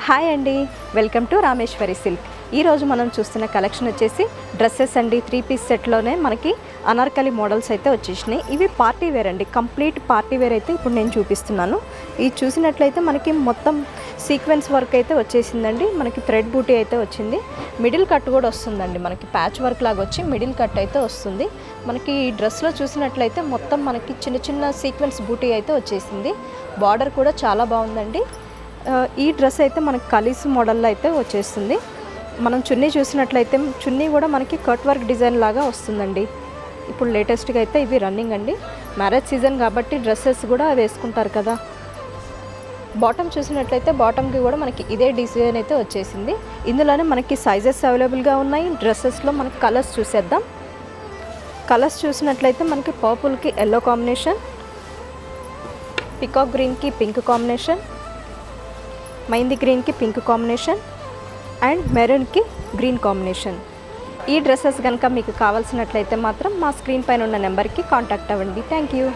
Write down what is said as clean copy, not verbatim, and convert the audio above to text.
Hi అండి, welcome to Rameshwari silk. ఈరోజు మనం చూస్తున్న కలెక్షన్ వచ్చేసి డ్రెస్సెస్ అండి. 3 పీస్ సెట్లోనే మనకి అనార్కలి మోడల్స్ అయితే వచ్చేసినాయి. ఇవి పార్టీ వేర్ అండి, కంప్లీట్ పార్టీ వేర్ అయితే ఇప్పుడు నేను చూపిస్తున్నాను. ఇది చూసినట్లయితే మనకి మొత్తం సీక్వెన్స్ వర్క్ అయితే వచ్చేసిందండి. మనకి థ్రెడ్ బూటీ అయితే వచ్చింది, మిడిల్ కట్ కూడా వస్తుందండి. మనకి ప్యాచ్ వర్క్ లాగా వచ్చి మిడిల్ కట్ అయితే వస్తుంది. మనకి ఈ డ్రెస్లో చూసినట్లయితే మొత్తం మనకి చిన్న చిన్న సీక్వెన్స్ బూటీ అయితే వచ్చేసింది. బార్డర్ కూడా చాలా బాగుందండి. ఈ డ్రెస్ అయితే మనకి కలీస్ మోడల్లో అయితే వచ్చేస్తుంది. మనం చున్నీ చూసినట్లయితే చున్నీ కూడా మనకి కట్ వర్క్ డిజైన్ లాగా వస్తుందండి. ఇప్పుడు లేటెస్ట్గా అయితే ఇవి రన్నింగ్ అండి. మ్యారేజ్ సీజన్ కాబట్టి డ్రెస్సెస్ కూడా వేసుకుంటారు కదా. బాటమ్ చూసినట్లయితే బాటమ్కి కూడా మనకి ఇదే డిజైన్ అయితే వచ్చేసింది. ఇందులోనే మనకి సైజెస్ అవైలబుల్గా ఉన్నాయి. డ్రెస్సెస్లో మనకి కలర్స్ చూసేద్దాం. కలర్స్ చూసినట్లయితే మనకి పర్పుల్కి ఎల్లో కాంబినేషన్, పికాక్ గ్రీన్కి పింక్ కాంబినేషన్, మైంది గ్రీన్కి పింక్ కాంబినేషన్ అండ్ మెరూన్కి గ్రీన్ కాంబినేషన్. ఈ డ్రెస్సెస్ కనుక మీకు కావాల్సినట్లయితే మాత్రం మా స్క్రీన్ పైన ఉన్న నెంబర్కి కాంటాక్ట్ అవ్వండి. Thank you.